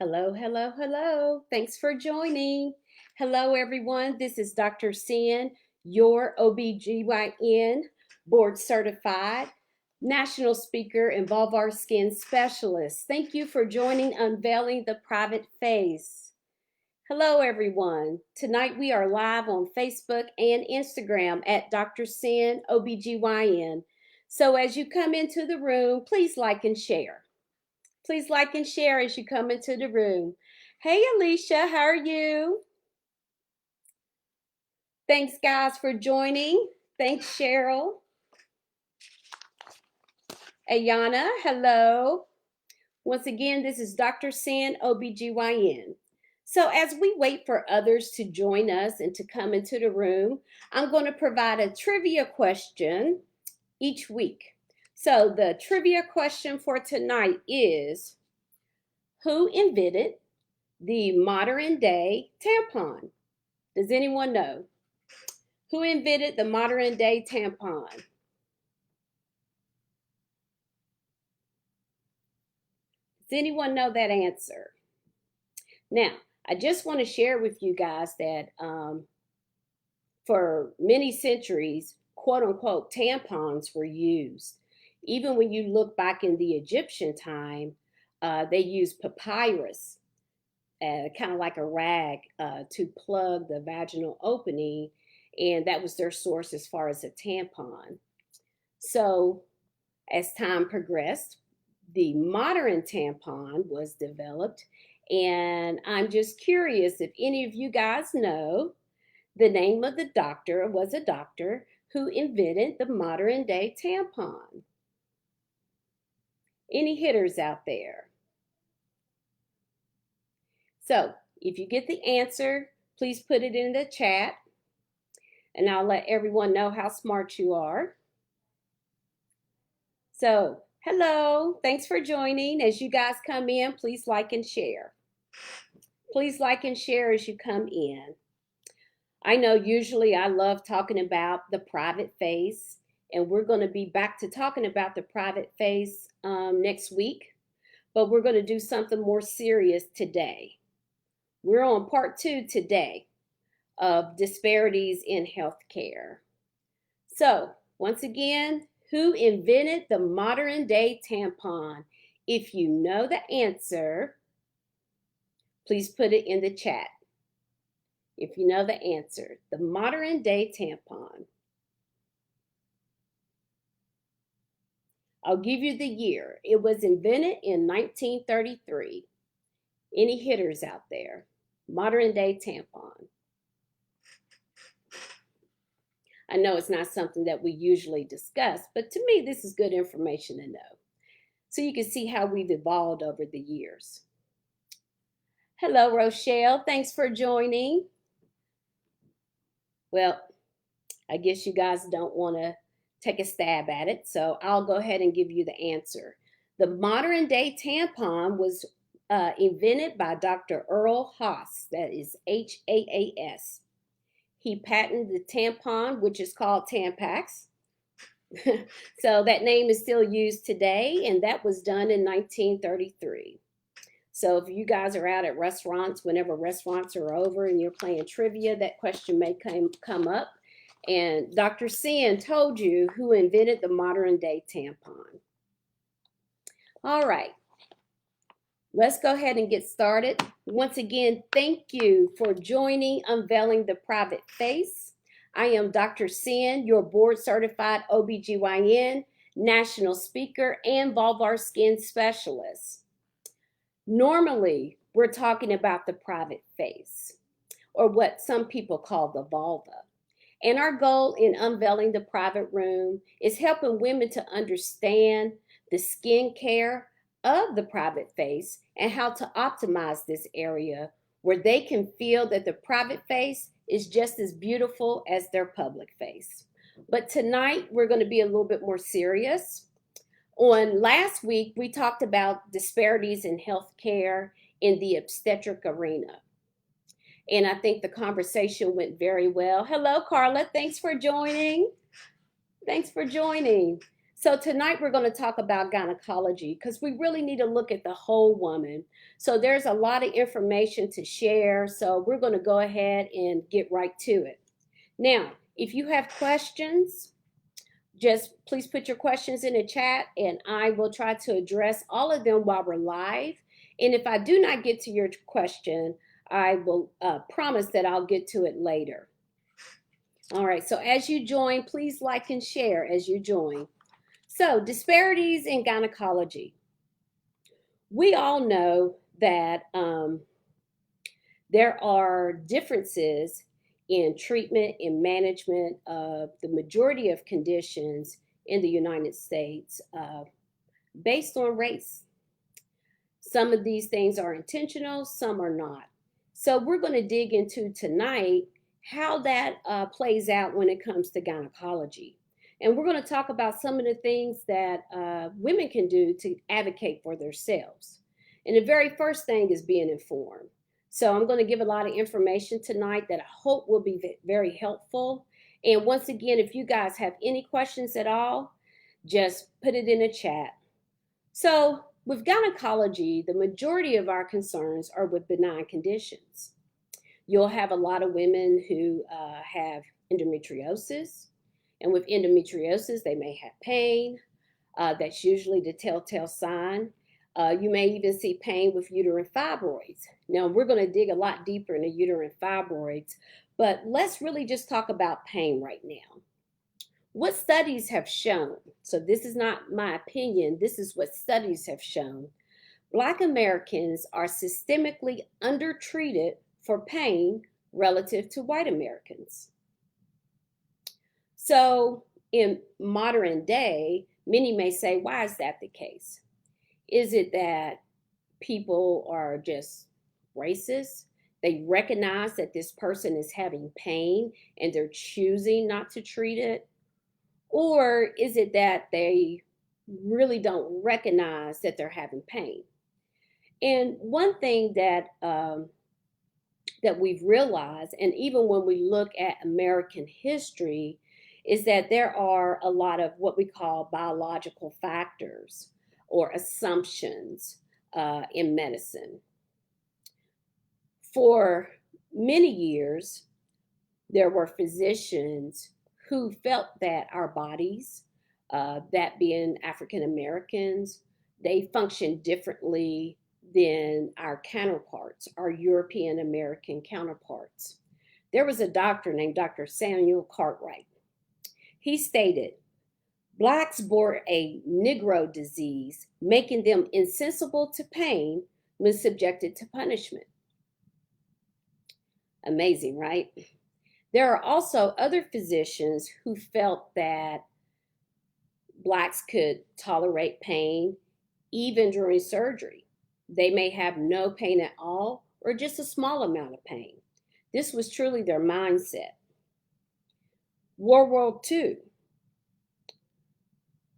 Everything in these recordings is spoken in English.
Hello, hello, hello. Thanks for joining. Hello, everyone. This is Dr. Sin, your OBGYN board certified national speaker and vulvar skin specialist. Thank you for joining Unveiling the Private Face. Hello, everyone. Tonight we are live on Facebook and Instagram at Dr. Sin OBGYN. So as you come into the room, please like and share. Please like and share as you come into the room. Hey, Alicia, how are you? Thanks, guys, for joining. Thanks, Cheryl. Ayana, hello. Once again, this is Dr. Sin, OBGYN. So as we wait for others to join us and to come into the room, I'm going to provide a trivia question each week. So the trivia question for tonight is, who invented the modern day tampon? Does anyone know? Who invented the modern day tampon? Does anyone know that answer? Now, I just want to share with you guys that for many centuries, quote unquote, tampons were used. Even when you look back in the Egyptian time, they used papyrus, kind of like a rag, to plug the vaginal opening, and that was their source as far as a tampon. So as time progressed, the modern tampon was developed, and I'm just curious if any of you guys know the name of the doctor. Was a doctor who invented the modern day tampon. Any hitters out there? So if you get the answer, please put it in the chat, and I'll let everyone know how smart you are. So, hello, thanks for joining. As you guys come in, please like and share. Please like and share as you come in. I know usually I love talking about the private face, and we're going to be back to talking about the private face next week, but we're going to do something more serious today. We're on part 2 today of disparities in healthcare. So, once again, who invented the modern day tampon? If you know the answer, please put it in the chat. If you know the answer, the modern day tampon. I'll give you the year. It was invented in 1933. Any hitters out there? Modern day tampon. I know it's not something that we usually discuss, but to me, this is good information to know. So you can see how we've evolved over the years. Hello, Rochelle. Thanks for joining. Well, I guess you guys don't want to take a stab at it, so I'll go ahead and give you the answer. The modern day tampon was invented by Dr. Earl Haas, that is Haas. He patented the tampon, which is called Tampax. So that name is still used today, and that was done in 1933. So if you guys are out at restaurants, whenever restaurants are over and you're playing trivia, that question may come up. And Dr. Sin told you who invented the modern day tampon. All right. Let's go ahead and get started. Once again, thank you for joining Unveiling the Private Face. I am Dr. Sin, your board certified OBGYN, national speaker, and vulvar skin specialist. Normally, we're talking about the private face, or what some people call the vulva. And our goal in Unveiling the Private Room is helping women to understand the skin care of the private face and how to optimize this area where they can feel that the private face is just as beautiful as their public face. But tonight we're going to be a little bit more serious. On last week, we talked about disparities in healthcare in the obstetric arena. And I think the conversation went very well. Hello, Carla. Thanks for joining. Thanks for joining. So tonight we're going to talk about gynecology because we really need to look at the whole woman. So there's a lot of information to share. So we're going to go ahead and get right to it. Now, if you have questions, just please put your questions in the chat and I will try to address all of them while we're live. And if I do not get to your question, I will promise that I'll get to it later. All right, so as you join, please like and share as you join. So, disparities in gynecology. We all know that there are differences in treatment and management of the majority of conditions in the United States based on race. Some of these things are intentional, some are not. So we're going to dig into tonight how that plays out when it comes to gynecology. And we're going to talk about some of the things that women can do to advocate for themselves. And the very first thing is being informed. So I'm going to give a lot of information tonight that I hope will be very helpful. And once again, if you guys have any questions at all, just put it in the chat. So with gynecology, the majority of our concerns are with benign conditions. You'll have a lot of women who have endometriosis. And with endometriosis, they may have pain. That's usually the telltale sign. You may even see pain with uterine fibroids. Now, we're going to dig a lot deeper into uterine fibroids, but let's really just talk about pain right now. What studies have shown, so this is not my opinion, this is what studies have shown. Black Americans are systemically undertreated for pain relative to white Americans. So in modern day, many may say, why is that the case? Is it that people are just racist? They recognize that this person is having pain and they're choosing not to treat it? Or is it that they really don't recognize that they're having pain? And one thing that we've realized, and even when we look at American history, is that there are a lot of what we call biological factors or assumptions in medicine. For many years, there were physicians who felt that our bodies, that being African Americans, they function differently than our counterparts, our European American counterparts. There was a doctor named Dr. Samuel Cartwright. He stated, Blacks bore a Negro disease, making them insensible to pain when subjected to punishment. Amazing, right? There are also other physicians who felt that Blacks could tolerate pain even during surgery. They may have no pain at all or just a small amount of pain. This was truly their mindset. World War II.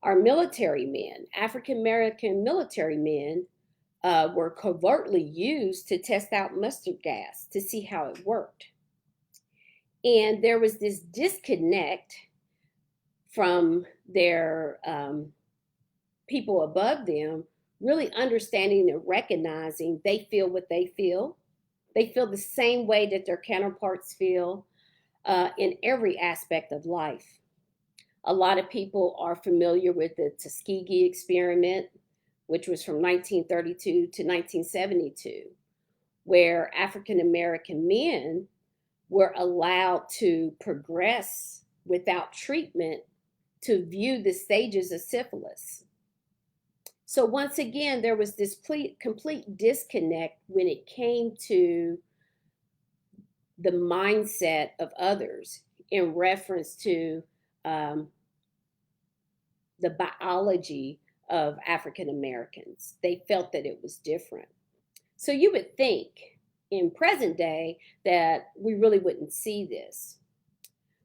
Our military men, African American military men, were covertly used to test out mustard gas to see how it worked. And there was this disconnect from their people above them, really understanding and recognizing they feel what they feel. They feel the same way that their counterparts feel in every aspect of life. A lot of people are familiar with the Tuskegee Experiment, which was from 1932 to 1972, where African American men were allowed to progress without treatment to view the stages of syphilis. So once again, there was this complete disconnect when it came to the mindset of others in reference to the biology of African Americans. They felt that it was different. So you would think in present day that we really wouldn't see this.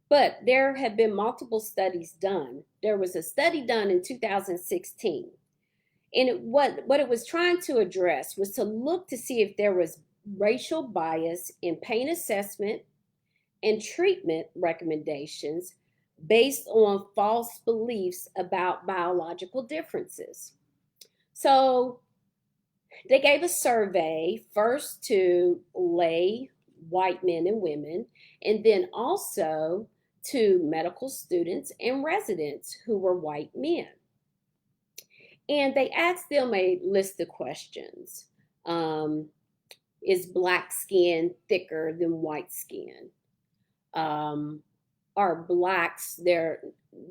But there have been multiple studies done. There was a study done in 2016. And what it was trying to address was to look to see if there was racial bias in pain assessment and treatment recommendations based on false beliefs about biological differences. So they gave a survey first to lay white men and women, and then also to medical students and residents who were white men. And they asked them a list of questions. Is black skin thicker than white skin? Are blacks, their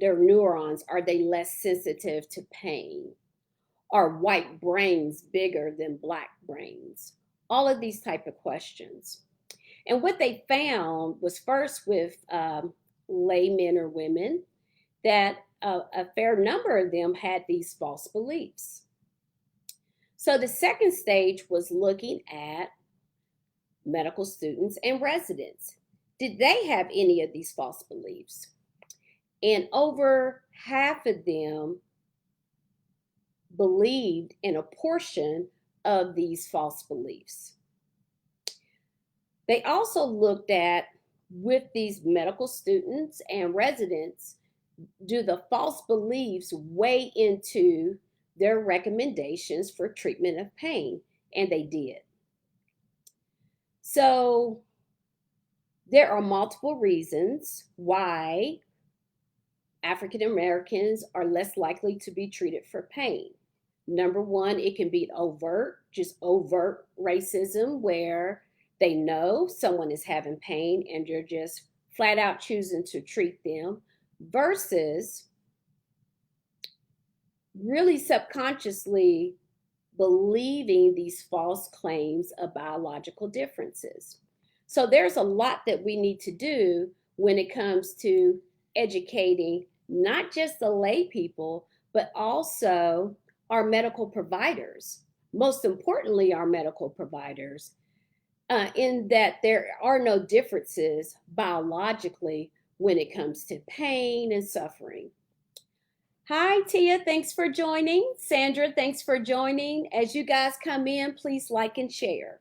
neurons, are they less sensitive to pain? Are white brains bigger than black brains? All of these type of questions. And what they found was first with lay men or women that a fair number of them had these false beliefs. So the second stage was looking at medical students and residents. Did they have any of these false beliefs? And over half of them believed in a portion of these false beliefs. They also looked at, with these medical students and residents, do the false beliefs weigh into their recommendations for treatment of pain? And they did. So there are multiple reasons why African Americans are less likely to be treated for pain. Number one, it can be just overt racism, where they know someone is having pain and you're just flat out choosing to treat them, versus really subconsciously believing these false claims of biological differences. So there's a lot that we need to do when it comes to educating not just the lay people, but also our medical providers. Most importantly, our medical providers, in that there are no differences biologically when it comes to pain and suffering. Hi, Tia, thanks for joining. Sandra, thanks for joining. As you guys come in, please like and share.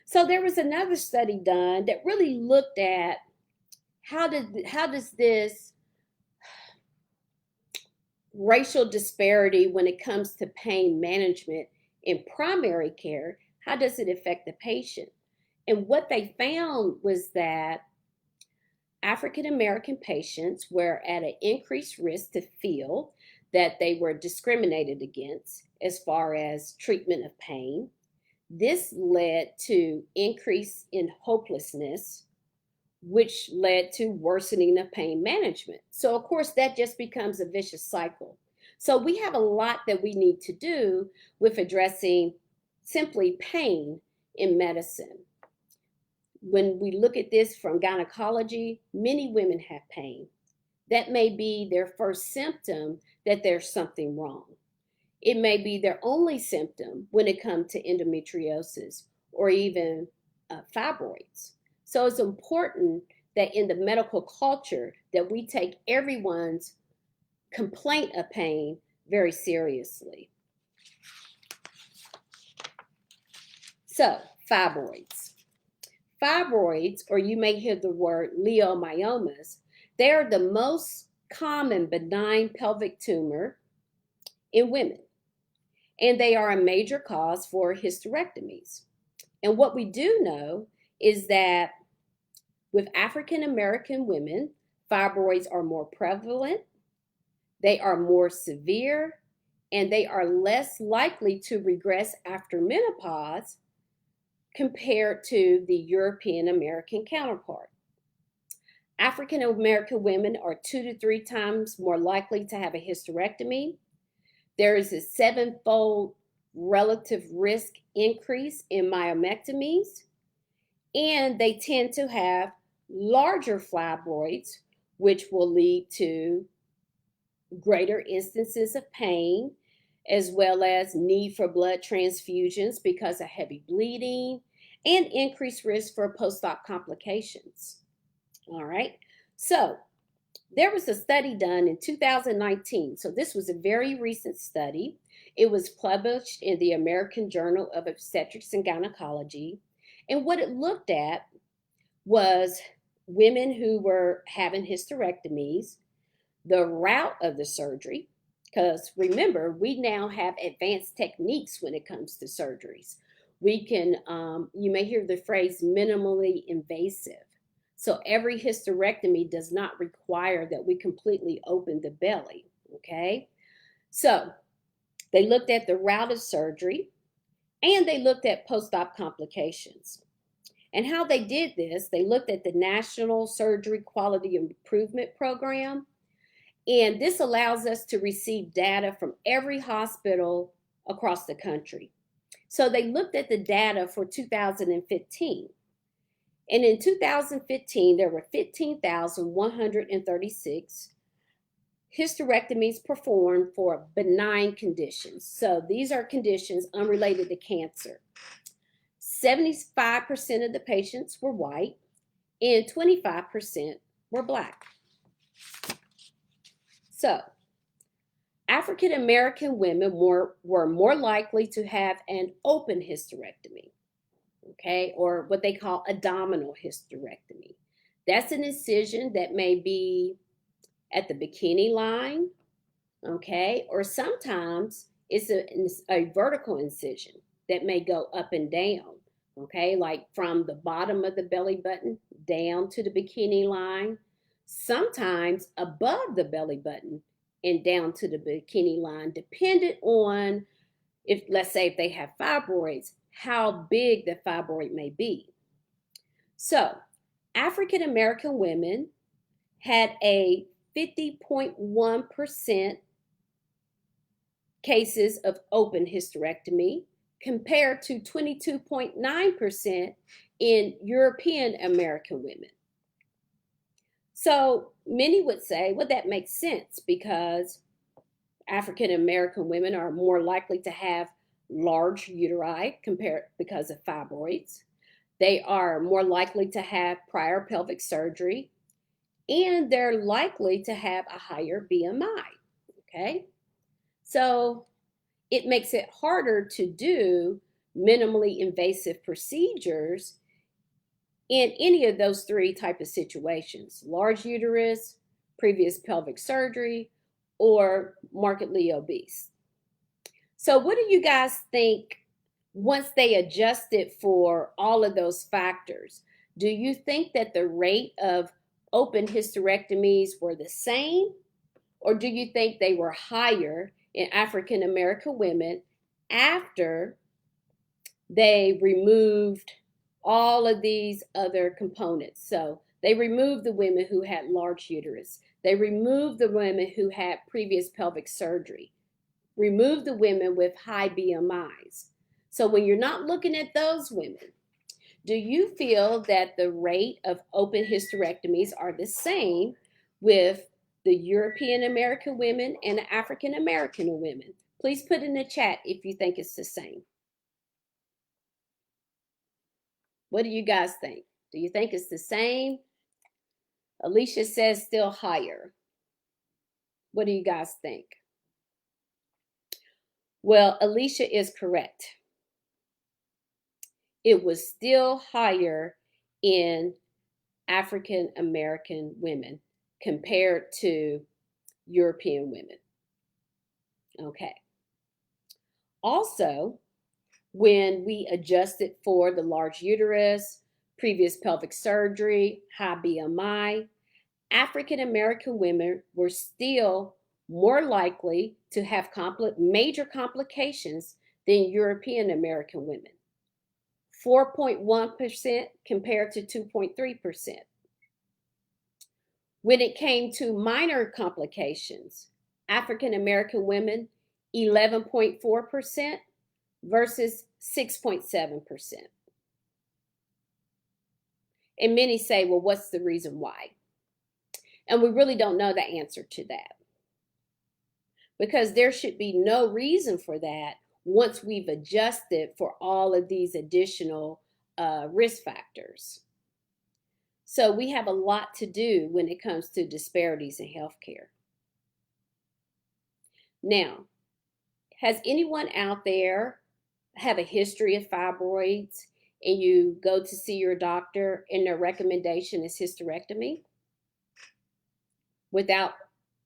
So there was another study done that really looked at how does this racial disparity when it comes to pain management in primary care, how does it affect the patient? And what they found was that African American patients were at an increased risk to feel that they were discriminated against as far as treatment of pain. This led to increase in hopelessness, which led to worsening of pain management. So of course that just becomes a vicious cycle. So we have a lot that we need to do with addressing simply pain in medicine. When we look at this from gynecology, many women have pain. That may be their first symptom that there's something wrong. It may be their only symptom when it comes to endometriosis or even fibroids. So it's important that in the medical culture that we take everyone's complaint of pain very seriously. So fibroids. Fibroids, or you may hear the word leiomyomas, they are the most common benign pelvic tumor in women, and they are a major cause for hysterectomies. And what we do know is that with African American women, fibroids are more prevalent, they are more severe, and they are less likely to regress after menopause compared to the European American counterpart. African American women are 2 to 3 times more likely to have a hysterectomy. There is a 7-fold relative risk increase in myomectomies, and they tend to have larger fibroids, which will lead to greater instances of pain, as well as need for blood transfusions because of heavy bleeding, and increased risk for post-op complications. All right, so there was a study done in 2019. So this was a very recent study. It was published in the American Journal of Obstetrics and Gynecology. And what it looked at was women who were having hysterectomies, the route of the surgery, because remember, we now have advanced techniques when it comes to surgeries. We can, you may hear the phrase minimally invasive. So every hysterectomy does not require that we completely open the belly, okay? So they looked at the route of surgery and they looked at post-op complications. And how they did this, they looked at the National Surgery Quality Improvement Program. And this allows us to receive data from every hospital across the country. So they looked at the data for 2015. And in 2015, there were 15,136 hysterectomies performed for benign conditions. So these are conditions unrelated to cancer. 75% of the patients were white and 25% were Black. So African American women were more likely to have an open hysterectomy, okay, or what they call abdominal hysterectomy. That's an incision that may be at the bikini line, okay, or sometimes it's a vertical incision that may go up and down, okay, like from the bottom of the belly button down to the bikini line, sometimes above the belly button and down to the bikini line, dependent on if, let's say, if they have fibroids, how big the fibroid may be. So African American women had a 50.1% cases of open hysterectomy compared to 22.9% in European American women. So many would say, well, that makes sense because African American women are more likely to have large uteri because of fibroids. They are more likely to have prior pelvic surgery, and they're likely to have a higher BMI, okay? So it makes it harder to do minimally invasive procedures in any of those three type of situations: large uterus, previous pelvic surgery, or markedly obese. So what do you guys think once they adjusted for all of those factors? Do you think that the rate of open hysterectomies were the same, or do you think they were higher in African American women after they removed all of these other components? So they removed the women who had large uterus. They removed the women who had previous pelvic surgery, removed the women with high BMIs. So when you're not looking at those women, do you feel that the rate of open hysterectomies are the same with the European American women and the African American women? Please put in the chat if you think it's the same. What do you guys think? Do you think it's the same? Alicia says still higher. What do you guys think? Well, Alicia is correct. It was still higher in African American women compared to European women. Okay. Also, when we adjusted for the large uterus, previous pelvic surgery, high BMI, African American women were still more likely to have major complications than European American women. 4.1% compared to 2.3%. When it came to minor complications, African American women, 11.4% versus 6.7%. And many say, well, what's the reason why? And we really don't know the answer to that, because there should be no reason for that once we've adjusted for all of these additional risk factors. So we have a lot to do when it comes to disparities in healthcare. Now, has anyone out there have a history of fibroids and you go to see your doctor and their recommendation is hysterectomy without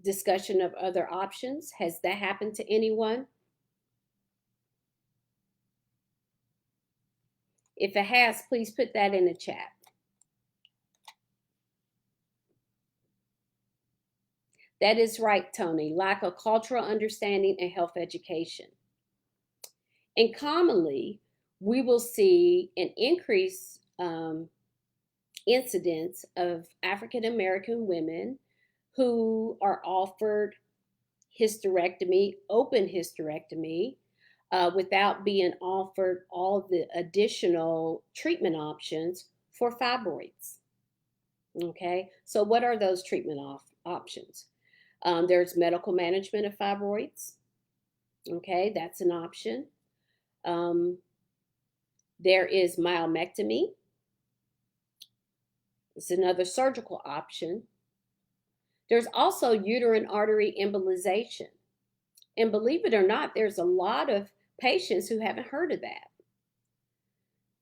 discussion of other options? Has that happened to anyone? If it has, please put that in the chat. That is right, Tony. Lack of cultural understanding and health education. And commonly, we will see an increase incidence of African American women who are offered hysterectomy, open hysterectomy, without being offered all the additional treatment options for fibroids. Okay, so what are those treatment options? There's medical management of fibroids. Okay, that's an option. There is myomectomy. It's another surgical option. There's also uterine artery embolization. And believe it or not, there's a lot of patients who haven't heard of that.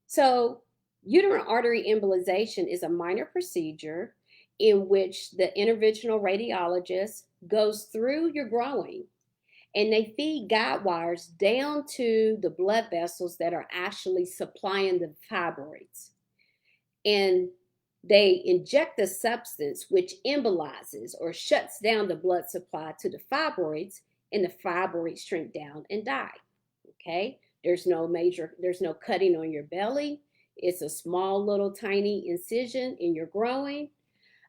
So uterine artery embolization is a minor procedure in which the interventional radiologist goes through your groin and they feed guide wires down to the blood vessels that are actually supplying the fibroids. And they inject the substance which embolizes or shuts down the blood supply to the fibroids, and the fibroids shrink down and die. Okay, there's no cutting on your belly. It's a small little tiny incision in your groin.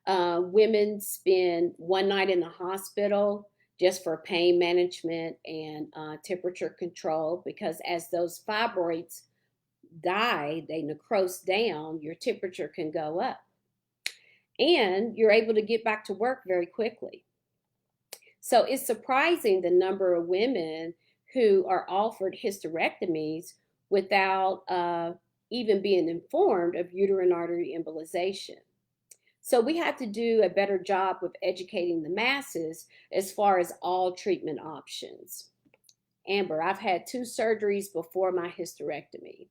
Women spend one night in the hospital just for pain management and temperature control, because as those fibroids die, they necrose down, your temperature can go up. And you're able to get back to work very quickly. So it's surprising the number of women who are offered hysterectomies without even being informed of uterine artery embolization. So we have to do a better job of educating the masses as far as all treatment options. Amber, I've had 2 surgeries before my hysterectomy.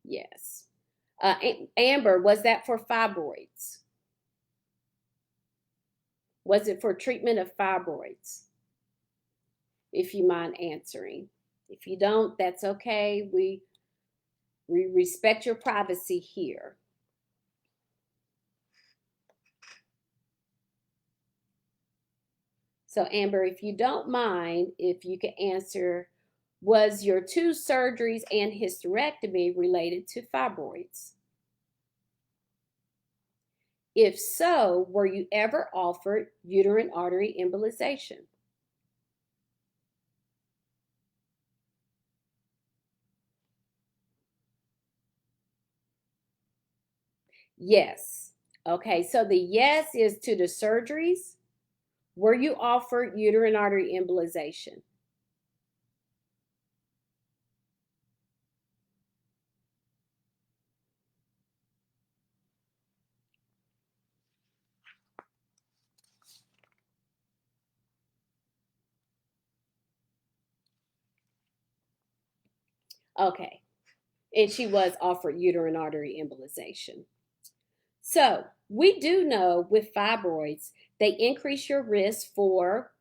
Yes. Amber, was that for fibroids? Was it for treatment of fibroids? If you mind answering. If you don't, that's okay. We respect your privacy here. So Amber, if you don't mind, if you could answer, was your 2 surgeries and hysterectomy related to fibroids? If so, were you ever offered uterine artery embolization? Yes. Okay, so the yes is to the surgeries. Were you offered uterine artery embolization? Okay, and she was offered uterine artery embolization. So we do know with fibroids, they increase your risk for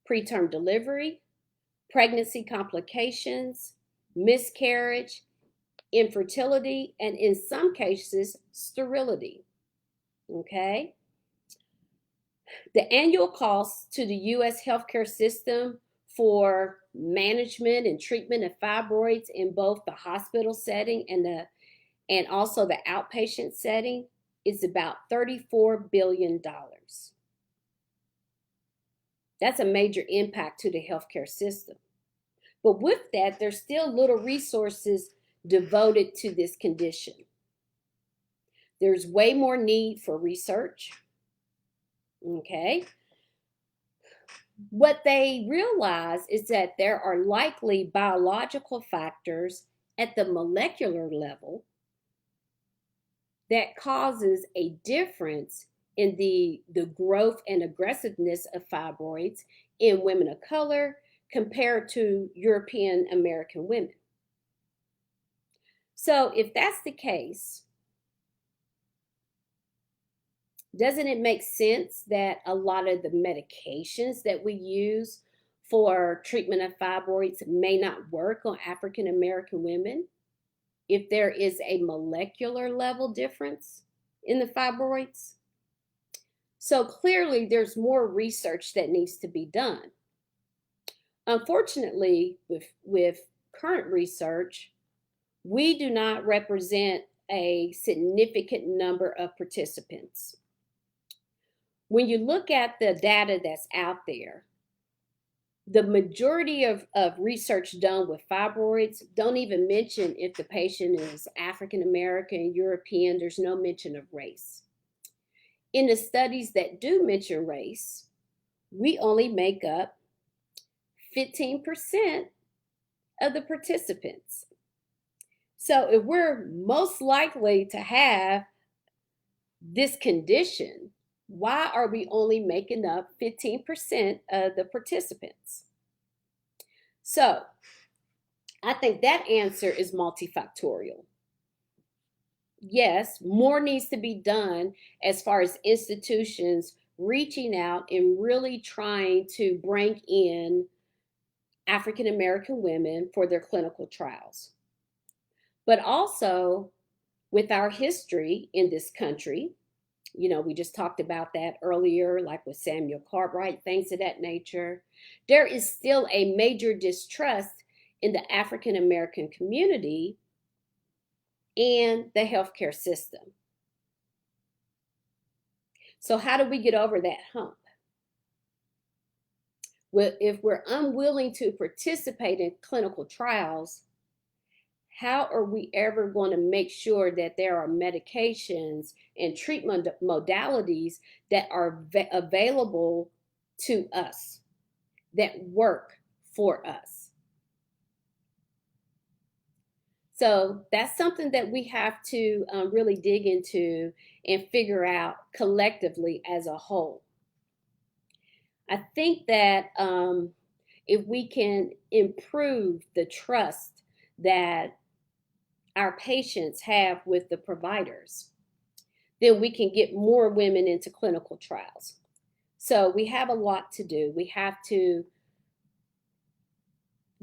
preterm delivery, pregnancy complications, miscarriage, infertility, and in some cases, sterility. Okay? The annual cost to the U.S. healthcare system for management and treatment of fibroids in both the hospital setting and also the outpatient setting is about $34 billion. That's a major impact to the healthcare system. But with that, there's still little resources devoted to this condition. There's way more need for research. Okay. What they realize is that there are likely biological factors at the molecular level that causes a difference in the growth and aggressiveness of fibroids in women of color compared to European American women. So if that's the case, doesn't it make sense that a lot of the medications that we use for treatment of fibroids may not work on African American women if there is a molecular level difference in the fibroids? So clearly there's more research that needs to be done. Unfortunately, with current research, we do not represent a significant number of participants. When you look at the data that's out there, the majority of research done with fibroids don't even mention if the patient is African American, European. There's no mention of race. In the studies that do mention race, we only make up 15% of the participants. So if we're most likely to have this condition, why are we only making up 15% of the participants? So I think that answer is multifactorial. Yes, more needs to be done as far as institutions reaching out and really trying to bring in African American women for their clinical trials. But also, with our history in this country, we just talked about that earlier, like with Samuel Cartwright, things of that nature. There is still a major distrust in the African American community and the healthcare system. So how do we get over that hump? Well, if we're unwilling to participate in clinical trials, how are we ever going to make sure that there are medications and treatment modalities that are available to us, that work for us? So that's something that we have to really dig into and figure out collectively as a whole. I think that if we can improve the trust that our patients have with the providers, then we can get more women into clinical trials. So we have a lot to do. We have to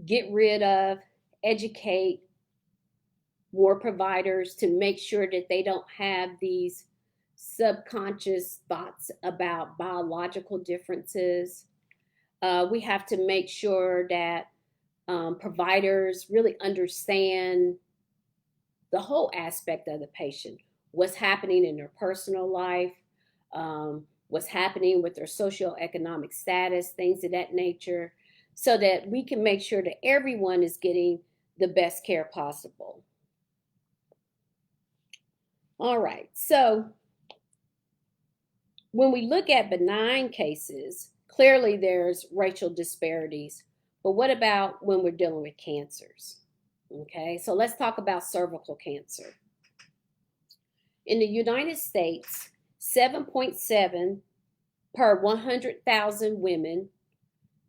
get rid of, educate more providers to make sure that they don't have these subconscious thoughts about biological differences. We have to make sure that providers really understand the whole aspect of the patient, what's happening in their personal life, what's happening with their socioeconomic status, things of that nature, so that we can make sure that everyone is getting the best care possible. All right, so when we look at benign cases, clearly there's racial disparities, but what about when we're dealing with cancers? Okay, so let's talk about cervical cancer. In the United States, 7.7 per 100,000 women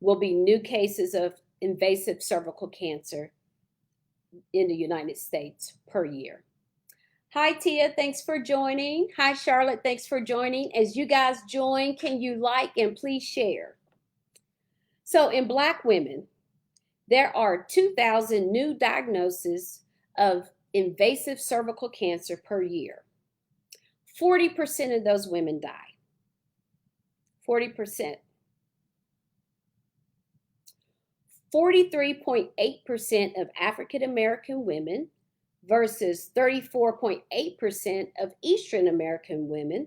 will be new cases of invasive cervical cancer in the United States per year. Hi, Tia. Thanks for joining. Hi, Charlotte. Thanks for joining. As you guys join, can you like and please share? So in Black women, there are 2,000 new diagnoses of invasive cervical cancer per year. 40% of those women die. 40%. 43.8% of African American women versus 34.8% of Eastern American women,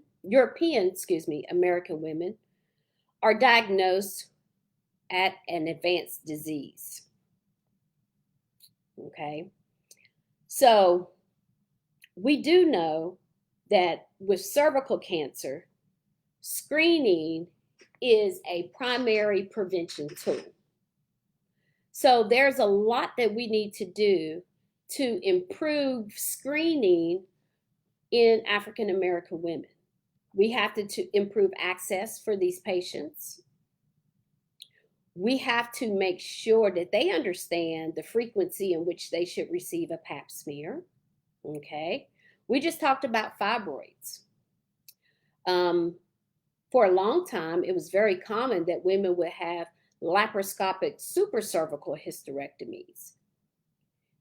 American women, are diagnosed at an advanced disease. Okay, so we do know that with cervical cancer, screening is a primary prevention tool. So there's a lot that we need to do to improve screening in African American women. We have to improve access for these patients. We have to make sure that they understand the frequency in which they should receive a Pap smear. Okay. We just talked about fibroids. For a long time, it was very common that women would have laparoscopic supracervical hysterectomies.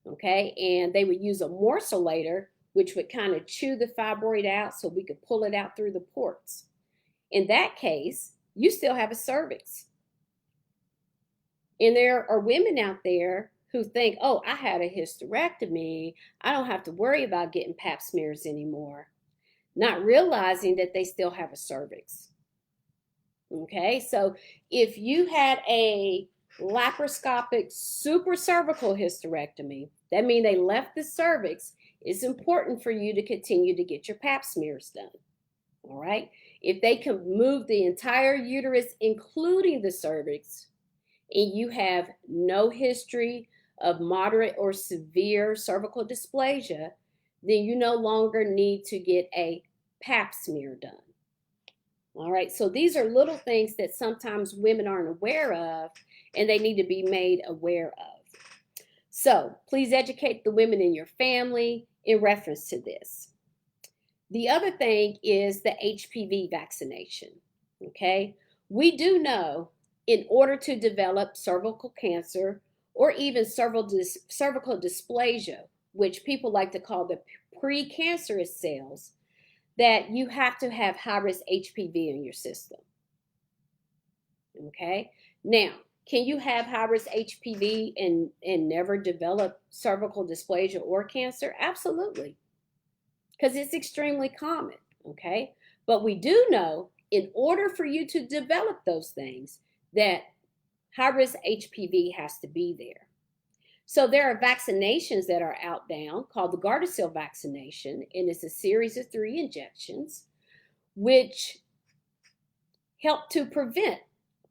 Okay. And they would use a morcellator, which would kind of chew the fibroid out so we could pull it out through the ports. In that case, you still have a cervix. And there are women out there who think, oh, I had a hysterectomy. I don't have to worry about getting Pap smears anymore, not realizing that they still have a cervix. Okay, so if you had a laparoscopic supracervical hysterectomy, that means they left the cervix. It's important for you to continue to get your Pap smears done. All right, if they can move the entire uterus, including the cervix, and you have no history of moderate or severe cervical dysplasia, then you no longer need to get a Pap smear done. All right, so these are little things that sometimes women aren't aware of and they need to be made aware of. So please educate the women in your family in reference to this. The other thing is the HPV vaccination. Okay, we do know in order to develop cervical cancer or even cervical dysplasia, which people like to call the precancerous cells, that you have to have high-risk HPV in your system. Okay, now, can you have high-risk HPV and never develop cervical dysplasia or cancer? Absolutely, because it's extremely common. Okay, but we do know in order for you to develop those things, that high-risk HPV has to be there. So there are vaccinations that are out now called the Gardasil Vaccination, and it's a series of 3 injections, which help to prevent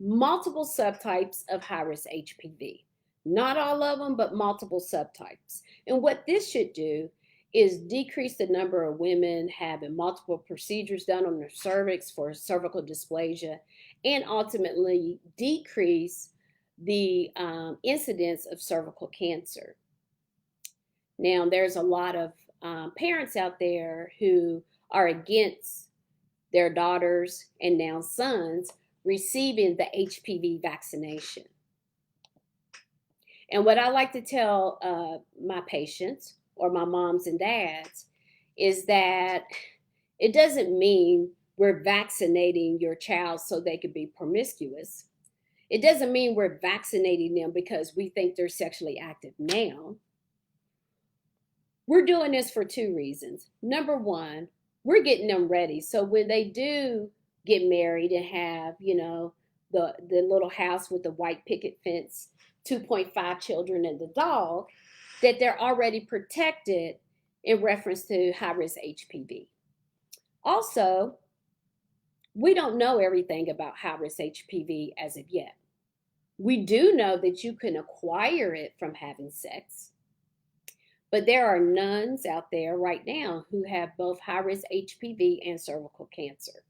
multiple subtypes of high-risk HPV. Not all of them, but multiple subtypes. And what this should do is decrease the number of women having multiple procedures done on their cervix for cervical dysplasia, and ultimately decrease the incidence of cervical cancer. Now, there's a lot of parents out there who are against their daughters and now sons receiving the HPV vaccination. And what I like to tell my patients or my moms and dads is that it doesn't mean we're vaccinating your child so they could be promiscuous. It doesn't mean we're vaccinating them because we think they're sexually active now. We're doing this for 2 reasons. Number one, we're getting them ready. So when they do get married and have, the little house with the white picket fence, 2.5 children and the dog, that they're already protected in reference to high-risk HPV. Also, we don't know everything about high-risk HPV as of yet. We do know that you can acquire it from having sex, but there are nuns out there right now who have both high-risk HPV and cervical cancer.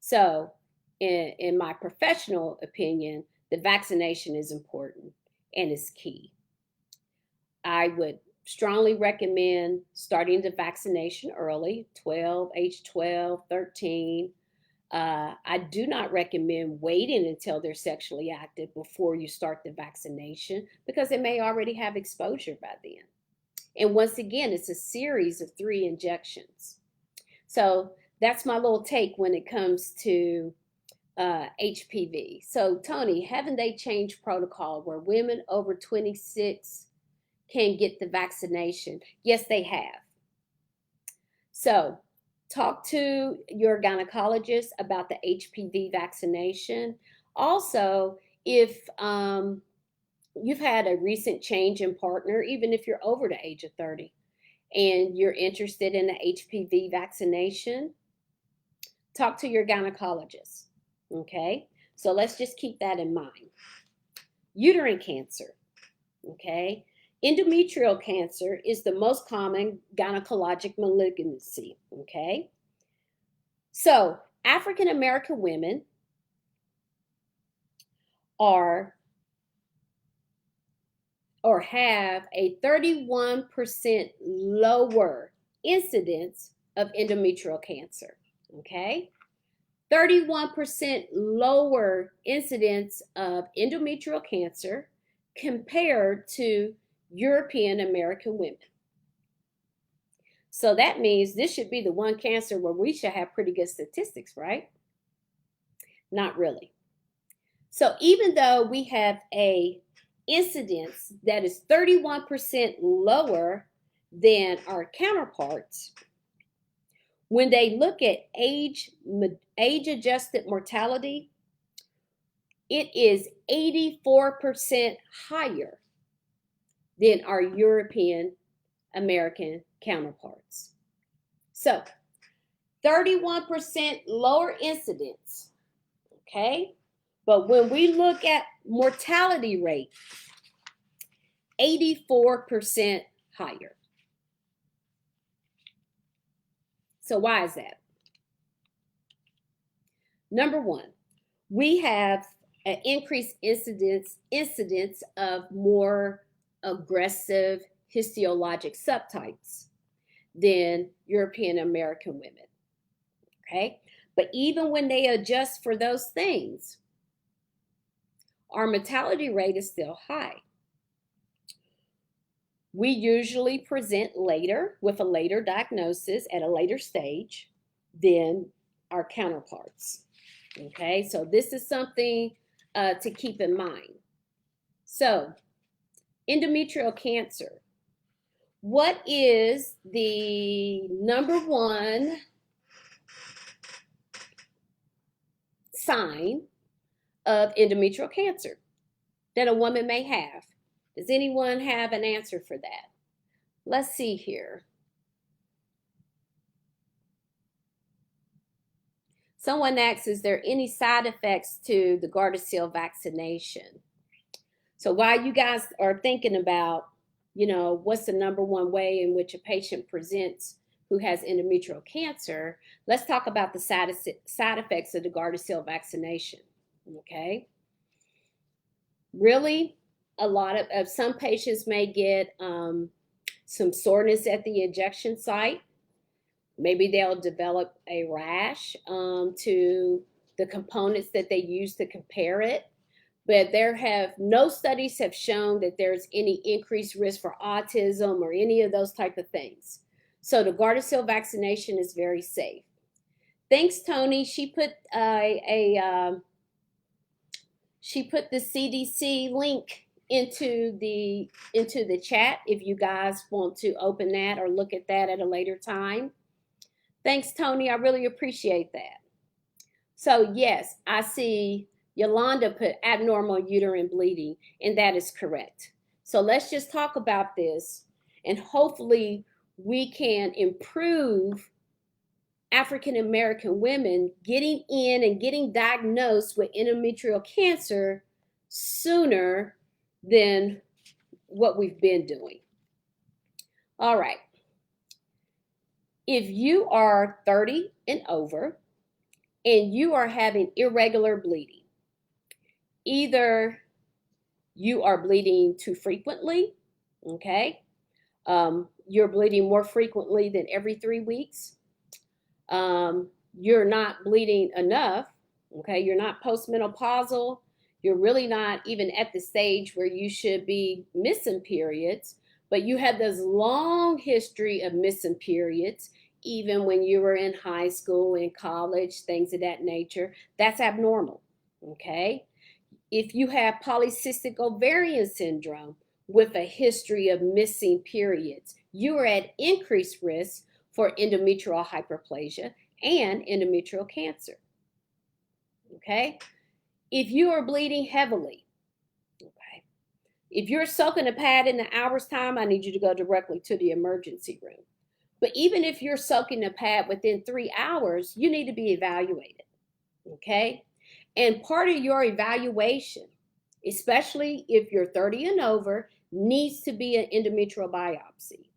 So, in my professional opinion, the vaccination is important and is key. I would strongly recommend starting the vaccination early, age 12, 13. I do not recommend waiting until they're sexually active before you start the vaccination because they may already have exposure by then. And once again, it's a series of 3 injections. So that's my little take when it comes to HPV. So Tony, haven't they changed protocol where women over 26 can get the vaccination? Yes, they have. So talk to your gynecologist about the HPV vaccination. Also, if you've had a recent change in partner, even if you're over the age of 30, and you're interested in the HPV vaccination, talk to your gynecologist. Okay, so let's just keep that in mind. Uterine cancer. Okay, endometrial cancer is the most common gynecologic malignancy. Okay, so African American women are or have a 31% lower incidence of endometrial cancer. Okay? 31% lower incidence of endometrial cancer compared to European American women. So that means this should be the one cancer where we should have pretty good statistics, right? Not really. So even though we have a incidence that is 31% lower than our counterparts, when they look at age-adjusted mortality, it is 84% higher than our European American counterparts. So 31% lower incidence, okay? But when we look at mortality rate, 84% higher. So why is that? Number one, we have an increased incidence of more aggressive histologic subtypes than European American women, okay? But even when they adjust for those things, our mortality rate is still high. We usually present later with a later diagnosis at a later stage than our counterparts, okay? So this is something to keep in mind. So endometrial cancer. What is the number one sign of endometrial cancer that a woman may have? Does anyone have an answer for that? Let's see here. Someone asks, is there any side effects to the Gardasil vaccination? So while you guys are thinking about, what's the number one way in which a patient presents who has endometrial cancer, let's talk about the side effects of the Gardasil vaccination, okay? Really, a lot of some patients may get some soreness at the injection site. Maybe they'll develop a rash to the components that they use to compare it. But no studies have shown that there's any increased risk for autism or any of those type of things. So the Gardasil vaccination is very safe. Thanks, Tony. She put the CDC link into the chat if you guys want to open that or look at that at a later time. Thanks, Tony. I really appreciate that. So yes, I see Yolanda put abnormal uterine bleeding, and that is correct. So let's just talk about this, and hopefully we can improve African American women getting in and getting diagnosed with endometrial cancer sooner than what we've been doing. All right. If you are 30 and over and you are having irregular bleeding, either you are bleeding too frequently, okay? You're bleeding more frequently than every 3 weeks. You're not bleeding enough, okay? You're not postmenopausal. You're really not even at the stage where you should be missing periods, but you have this long history of missing periods, even when you were in high school and college, things of that nature. That's abnormal, okay? If you have polycystic ovarian syndrome with a history of missing periods, you are at increased risk for endometrial hyperplasia and endometrial cancer, okay? If you are bleeding heavily, okay, if you're soaking a pad in an hour's time, I need you to go directly to the emergency room. But even if you're soaking a pad within 3 hours, you need to be evaluated, okay? And part of your evaluation, especially if you're 30 and over, needs to be an endometrial biopsy.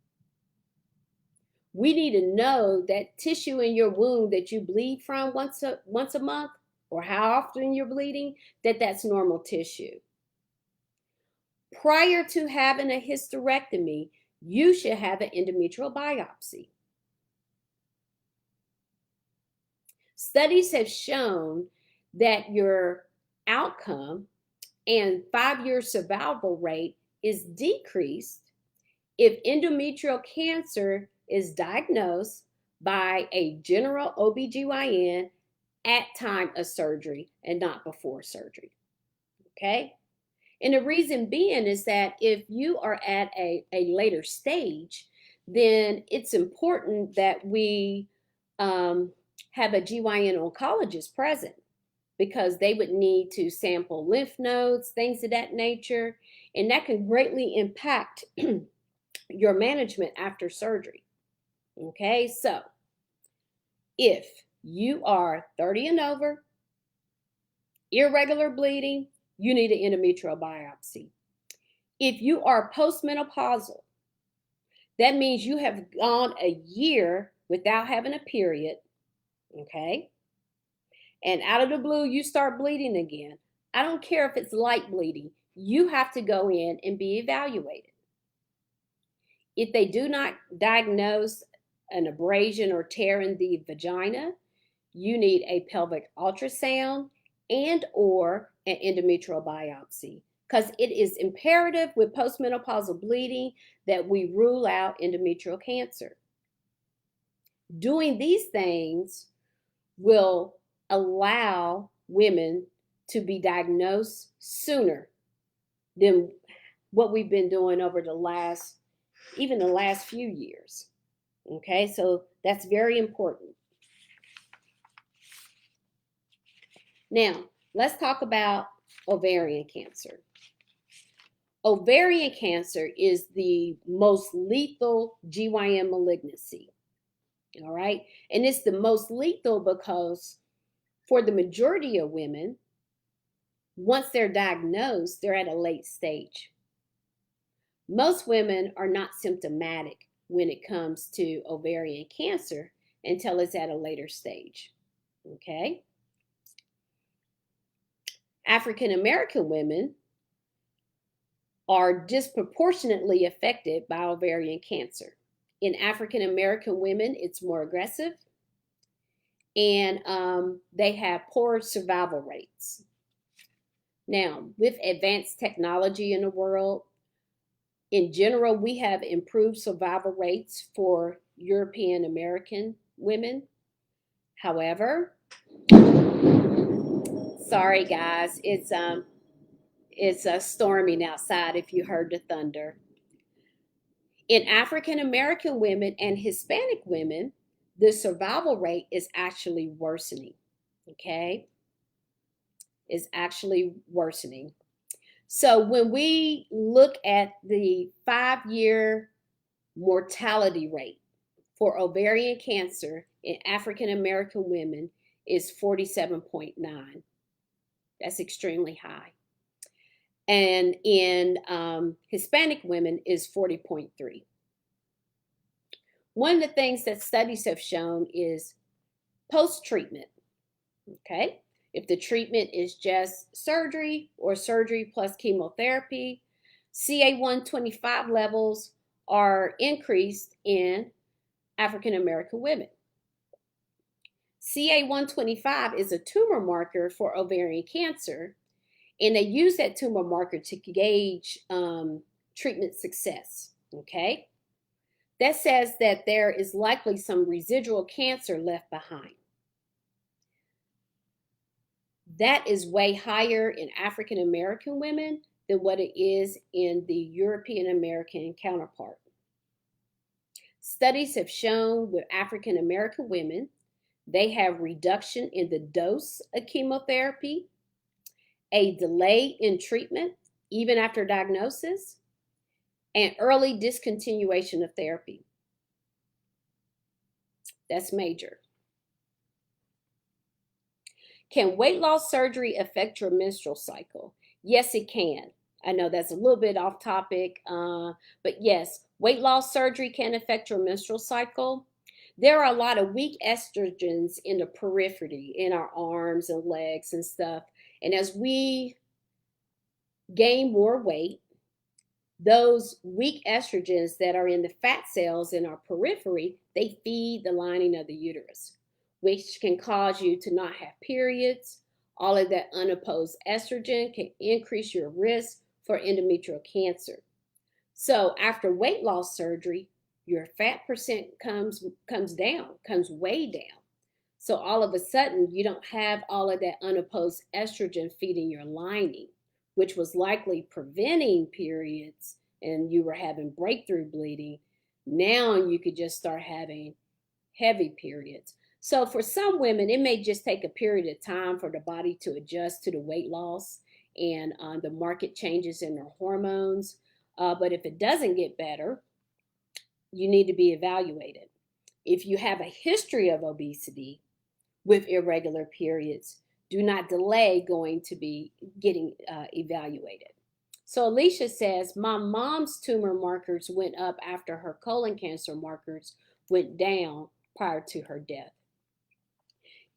We need to know that tissue in your wound that you bleed from once a month, or how often you're bleeding, that's normal tissue. Prior to having a hysterectomy, you should have an endometrial biopsy. Studies have shown that your outcome and 5-year survival rate is decreased if endometrial cancer is diagnosed by a general OBGYN at time of surgery and not before surgery. Okay? And the reason being is that if you are at a later stage, then it's important that we have a GYN oncologist present, because they would need to sample lymph nodes, things of that nature, and that can greatly impact your management after surgery. Okay, so if you are 30 and over, irregular bleeding, you need an endometrial biopsy. If you are postmenopausal, that means you have gone a year without having a period, okay? And out of the blue, you start bleeding again. I don't care if it's light bleeding. You have to go in and be evaluated. If they do not diagnose an abrasion or tear in the vagina, you need a pelvic ultrasound and or an endometrial biopsy, because it is imperative with postmenopausal bleeding that we rule out endometrial cancer. Doing these things will allow women to be diagnosed sooner than what we've been doing over the last few years. Okay, so that's very important. Now, let's talk about ovarian cancer. Ovarian cancer is the most lethal GYN malignancy. All right, and it's the most lethal because for the majority of women, once they're diagnosed, they're at a late stage. Most women are not symptomatic when it comes to ovarian cancer until it's at a later stage. Okay? African American women are disproportionately affected by ovarian cancer. In African American women, it's more aggressive, and they have poor survival rates. Now, with advanced technology in the world, in general, we have improved survival rates for European American women. However, sorry guys, it's storming outside if you heard the thunder. In African American women and Hispanic women, the survival rate is actually worsening. Okay? Is actually worsening. So when we look at the 5-year mortality rate for ovarian cancer in African American women is 47.9. That's extremely high. And in Hispanic women is 40.3. One of the things that studies have shown is post-treatment, okay? If the treatment is just surgery or surgery plus chemotherapy, CA-125 levels are increased in African American women. CA-125 is a tumor marker for ovarian cancer, and they use that tumor marker to gauge treatment success, okay? That says that there is likely some residual cancer left behind. That is way higher in African American women than what it is in the European American counterpart. Studies have shown with African American women, they have reduction in the dose of chemotherapy, a delay in treatment even after diagnosis, and early discontinuation of therapy. That's major. Can weight loss surgery affect your menstrual cycle? Yes, it can. I know that's a little bit off topic, but yes, weight loss surgery can affect your menstrual cycle. There are a lot of weak estrogens in the periphery, in our arms and legs and stuff. And as we gain more weight, Those weak estrogens that are in the fat cells in our periphery, they feed the lining of the uterus, which can cause you to not have periods. All of that unopposed estrogen can increase your risk for endometrial cancer. So after weight loss surgery, your fat percent comes way down. So all of a sudden, you don't have all of that unopposed estrogen feeding your lining, which was likely preventing periods, and you were having breakthrough bleeding. Now you could just start having heavy periods. So for some women, it may just take a period of time for the body to adjust to the weight loss and the market changes in their hormones. But if it doesn't get better, you need to be evaluated. If you have a history of obesity with irregular periods, do not delay going to be getting evaluated. So Alicia says, my mom's tumor markers went up after her colon cancer markers went down prior to her death.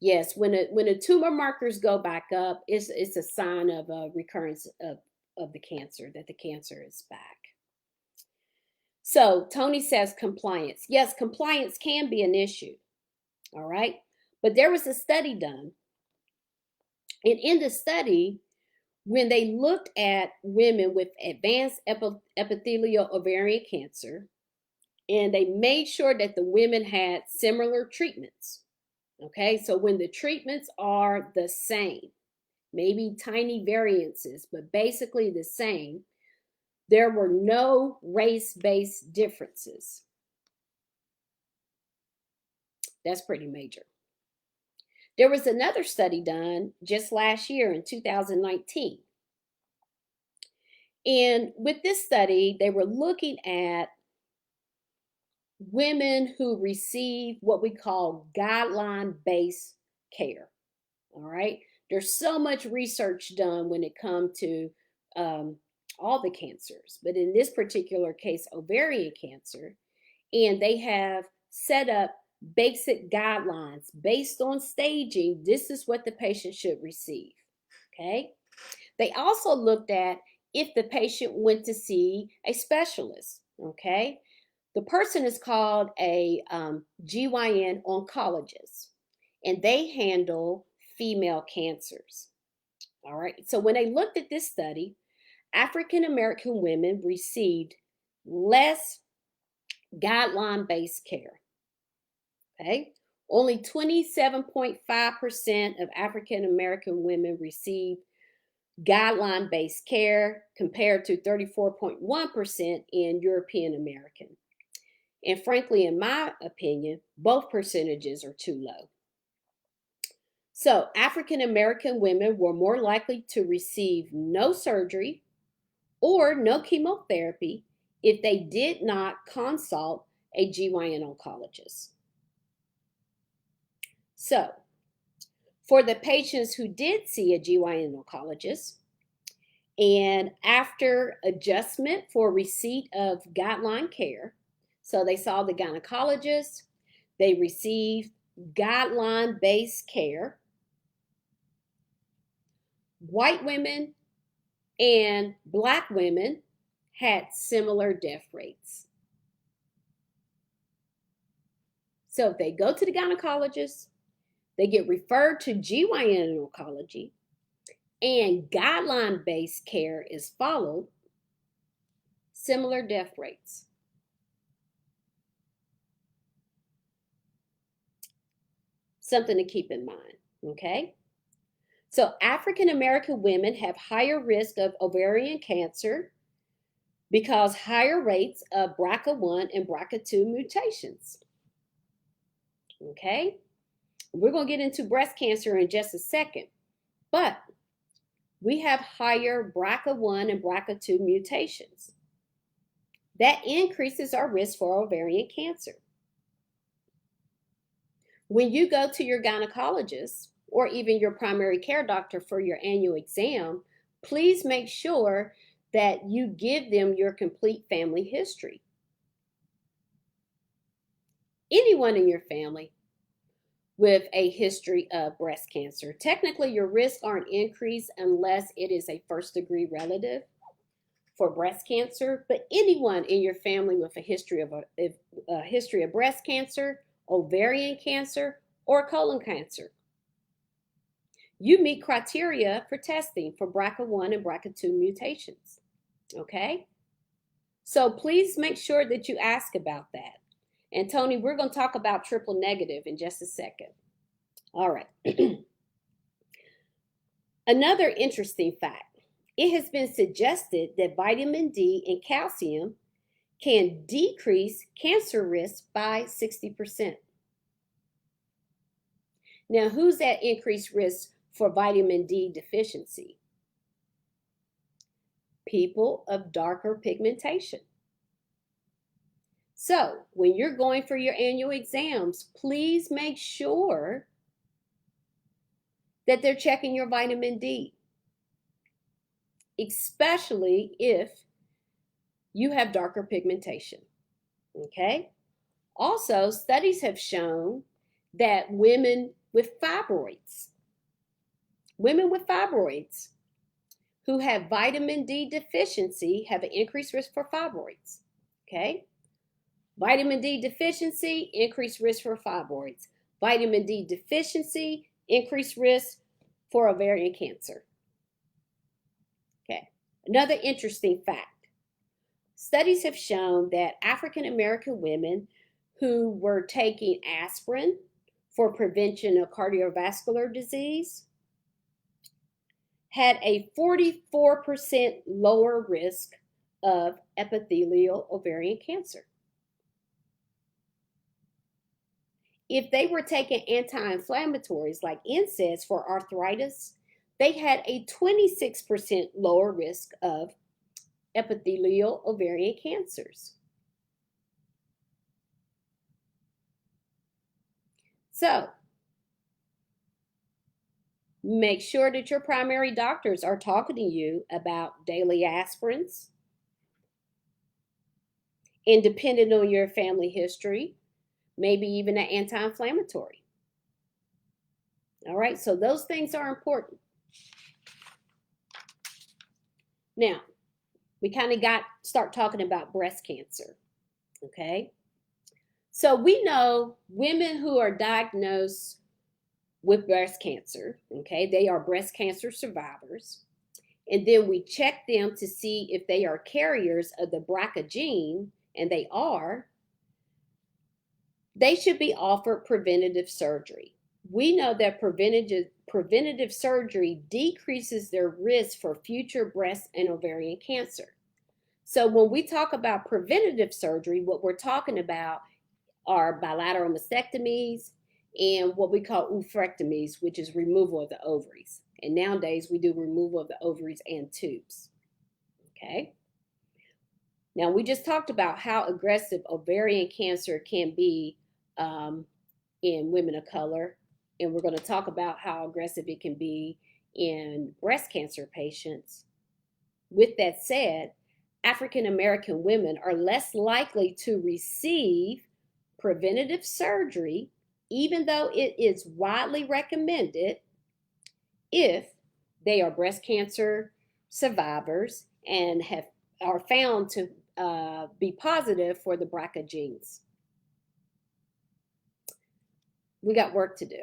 Yes, when a tumor markers go back up, it's a sign of a recurrence of the cancer, that the cancer is back. So Tony says compliance. Yes, compliance can be an issue. All right. But there was a study done. And in the study, when they looked at women with advanced epithelial ovarian cancer, and they made sure that the women had similar treatments. Okay, so when the treatments are the same, maybe tiny variances, but basically the same, there were no race-based differences. That's pretty major. There was another study done just last year in 2019. And with this study, they were looking at women who receive what we call guideline-based care. All right. There's so much research done when it comes to all the cancers, but in this particular case, ovarian cancer, and they have set up basic guidelines based on staging. This is what the patient should receive. Okay. They also looked at if the patient went to see a specialist. Okay. The person is called a GYN oncologist, and they handle female cancers. All right. So when they looked at this study, African American women received less guideline-based care. Okay. Only 27.5% of African American women received guideline-based care compared to 34.1% in European American. And frankly, in my opinion, both percentages are too low. So African American women were more likely to receive no surgery or no chemotherapy if they did not consult a GYN oncologist. So for the patients who did see a GYN oncologist, and after adjustment for receipt of guideline care, so they saw the gynecologist, they received guideline-based care, white women and Black women had similar death rates. So if they go to the gynecologist, they get referred to GYN oncology, and guideline-based care is followed, similar death rates. Something to keep in mind, okay? So African American women have higher risk of ovarian cancer because higher rates of BRCA1 and BRCA2 mutations. Okay? We're going to get into breast cancer in just a second, but we have higher BRCA1 and BRCA2 mutations. That increases our risk for ovarian cancer. When you go to your gynecologist or even your primary care doctor for your annual exam, please make sure that you give them your complete family history. Anyone in your family with a history of breast cancer, technically your risks aren't increased unless it is a first-degree relative. for breast cancer, but anyone in your family with a history of breast cancer, ovarian cancer, or colon cancer. You meet criteria for testing for BRCA1 and BRCA2 mutations. Okay? So please make sure that you ask about that. And Tony, we're going to talk about triple negative in just a second. All right. Another interesting fact. It has been suggested that vitamin D and calcium can decrease cancer risk by 60%. Now, who's at increased risk for vitamin D deficiency? People of darker pigmentation. So, when you're going for your annual exams, please make sure that they're checking your vitamin D, especially if you have darker pigmentation. Okay? Also, studies have shown that women with fibroids who have vitamin D deficiency have an increased risk for fibroids. Okay? Vitamin D deficiency, increased risk for fibroids. Vitamin D deficiency, increased risk for ovarian cancer. Okay, another interesting fact. Studies have shown that African American women who were taking aspirin for prevention of cardiovascular disease had a 44% lower risk of epithelial ovarian cancer. If they were taking anti-inflammatories like NSAIDs for arthritis, they had a 26% lower risk of epithelial ovarian cancers. So, make sure that your primary doctors are talking to you about daily aspirins, and depending on your family history, maybe even an anti-inflammatory. All right, so those things are important. Now, we kind of start talking about breast cancer, okay? So we know women who are diagnosed with breast cancer, okay, they are breast cancer survivors, and then we check them to see if they are carriers of the BRCA gene, and they are, they should be offered preventative surgery. We know that preventative surgery decreases their risk for future breast and ovarian cancer. So when we talk about preventative surgery, what we're talking about are bilateral mastectomies and what we call oophorectomies, which is removal of the ovaries. And nowadays we do removal of the ovaries and tubes. Okay. Now we just talked about how aggressive ovarian cancer can be in women of color, and we're going to talk about how aggressive it can be in breast cancer patients. With that said, African American women are less likely to receive preventative surgery, even though it is widely recommended, if they are breast cancer survivors and are found to be positive for the BRCA genes. We got work to do.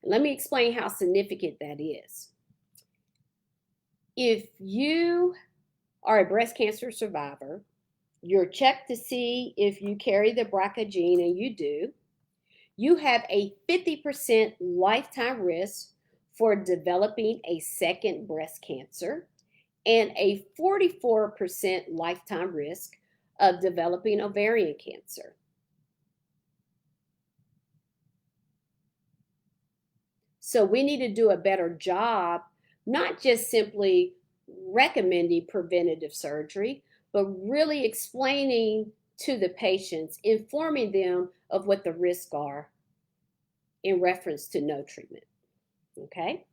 Let me explain how significant that is. If you are a breast cancer survivor, you're checked to see if you carry the BRCA gene, and you do, you have a 50% lifetime risk for developing a second breast cancer and a 44% lifetime risk of developing ovarian cancer. So we need to do a better job, not just simply recommending preventative surgery, but really explaining to the patients, informing them of what the risks are in reference to no treatment. Okay?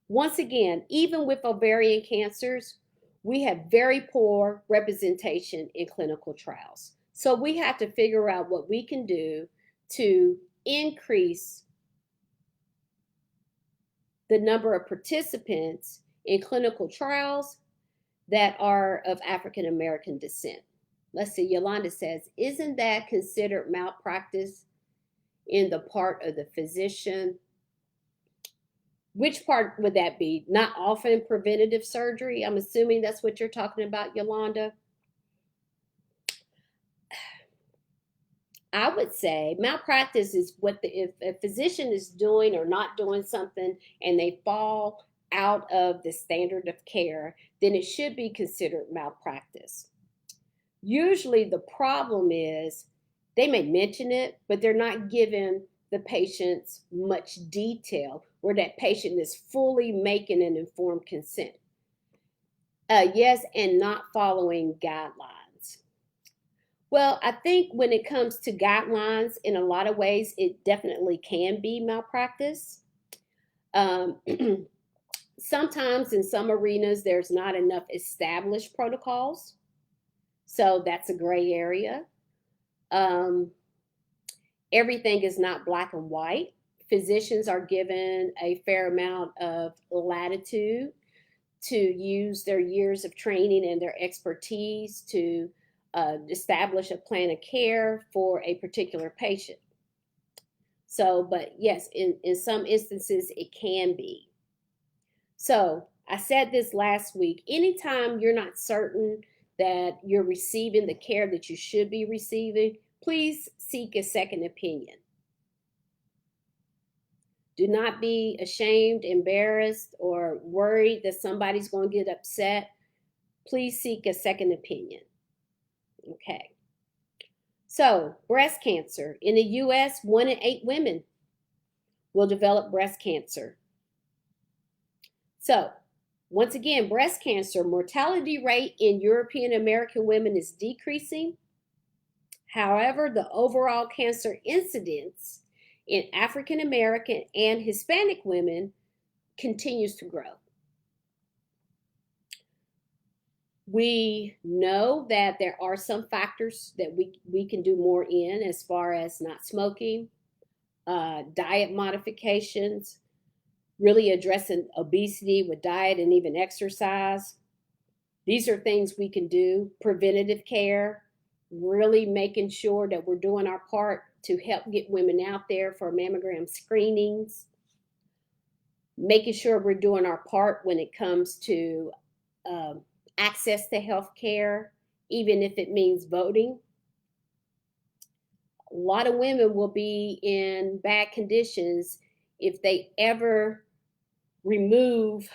Once again, even with ovarian cancers, we have very poor representation in clinical trials. So we have to figure out what we can do to increase the number of participants in clinical trials that are of African American descent. Let's see, Yolanda says, isn't that considered malpractice in the part of the physician? Which part would that be? Not often preventative surgery? I'm assuming that's what you're talking about, Yolanda. I would say malpractice is if a physician is doing or not doing something and they fall out of the standard of care, then it should be considered malpractice. Usually the problem is they may mention it, but they're not giving the patients much detail where that patient is fully making an informed consent. Yes, and not following guidelines. Well, I think when it comes to guidelines, in a lot of ways, it definitely can be malpractice. Sometimes in some arenas, there's not enough established protocols. So that's a gray area. Everything is not black and white. Physicians are given a fair amount of latitude to use their years of training and their expertise to establish a plan of care for a particular patient. So, but yes, in some instances, it can be. So I said this last week, anytime you're not certain that you're receiving the care that you should be receiving, please seek a second opinion. Do not be ashamed, embarrassed, or worried that somebody's going to get upset. Please seek a second opinion. Okay. So, breast cancer. In the U.S., 1 in 8 women will develop breast cancer. So, once again, breast cancer mortality rate in European American women is decreasing. However, the overall cancer incidence in African American and Hispanic women continues to grow. We know that there are some factors that we can do more in, as far as not smoking, diet modifications, really addressing obesity with diet and even exercise. These are things we can do. Preventative care, really making sure that we're doing our part to help get women out there for mammogram screenings. Making sure we're doing our part when it comes to access to health care, even if it means voting. A lot of women will be in bad conditions if they ever remove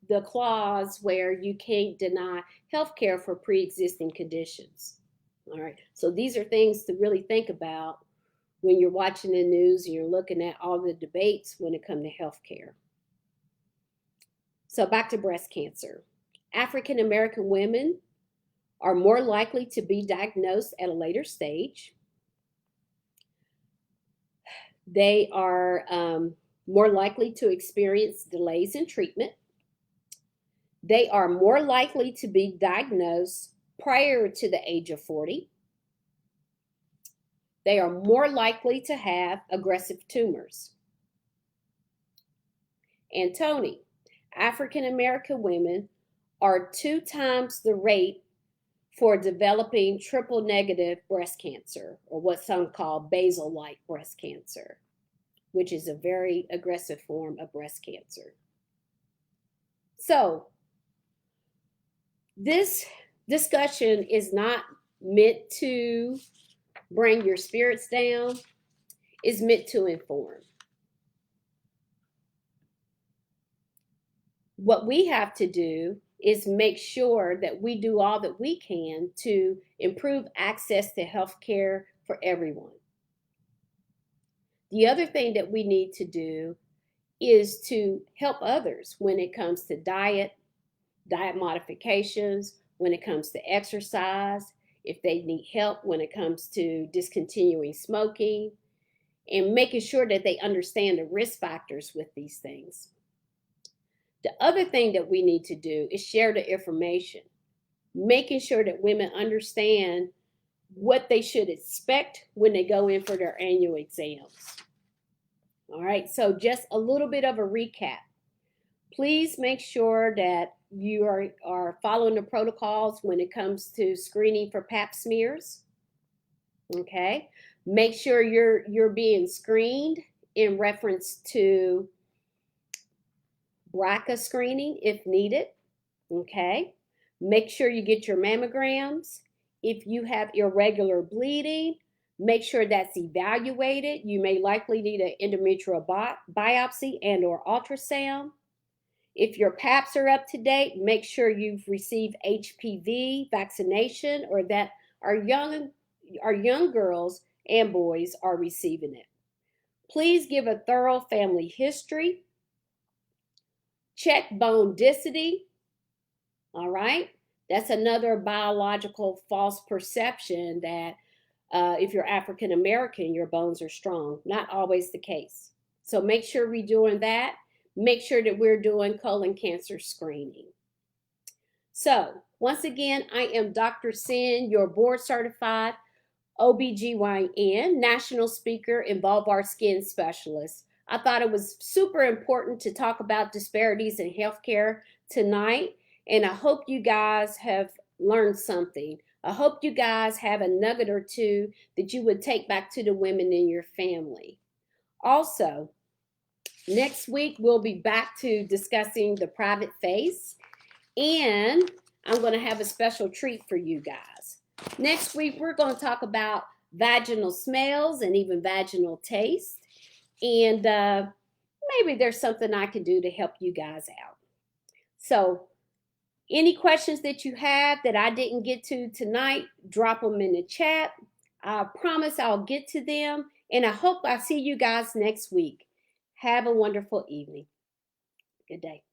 the clause where you can't deny health care for pre-existing conditions. All right, so these are things to really think about when you're watching the news and you're looking at all the debates when it comes to health care. So back to breast cancer. African American women are more likely to be diagnosed at a later stage. They are more likely to experience delays in treatment. They are more likely to be diagnosed prior to the age of 40. They are more likely to have aggressive tumors. And Tony, African American women are 2 times the rate for developing triple negative breast cancer, or what some call basal-like breast cancer, which is a very aggressive form of breast cancer. So this discussion is not meant to bring your spirits down. It's meant to inform. What we have to do is make sure that we do all that we can to improve access to health care for everyone. The other thing that we need to do is to help others when it comes to diet modifications, when it comes to exercise, if they need help when it comes to discontinuing smoking, and making sure that they understand the risk factors with these things. The other thing that we need to do is share the information, making sure that women understand what they should expect when they go in for their annual exams. All right, so just a little bit of a recap. Please make sure that you are following the protocols when it comes to screening for Pap smears. Okay, make sure you're being screened in reference to BRCA screening if needed. Okay, make sure you get your mammograms. If you have irregular bleeding, make sure that's evaluated. You may likely need an endometrial biopsy and or ultrasound. If your PAPs are up to date, make sure you've received HPV vaccination or that our young girls and boys are receiving it. Please give a thorough family history. Check bone density. All right. That's another biological false perception that if you're African American, your bones are strong. Not always the case. So make sure we're doing that. Make sure that we're doing colon cancer screening. So once again, I am Dr. Sin, your board certified OBGYN, national speaker, and vulvar skin specialist. I thought it was super important to talk about disparities in healthcare tonight, and I hope you guys have learned something. I hope you guys have a nugget or two that you would take back to the women in your family. Also, next week we'll be back to discussing the private face, and I'm going to have a special treat for you guys. Next week, we're going to talk about vaginal smells and even vaginal taste. And maybe there's something I can do to help you guys out. So any questions that you have that I didn't get to tonight, drop them in the chat. I promise I'll get to them. And I hope I see you guys next week. Have a wonderful evening. Good day.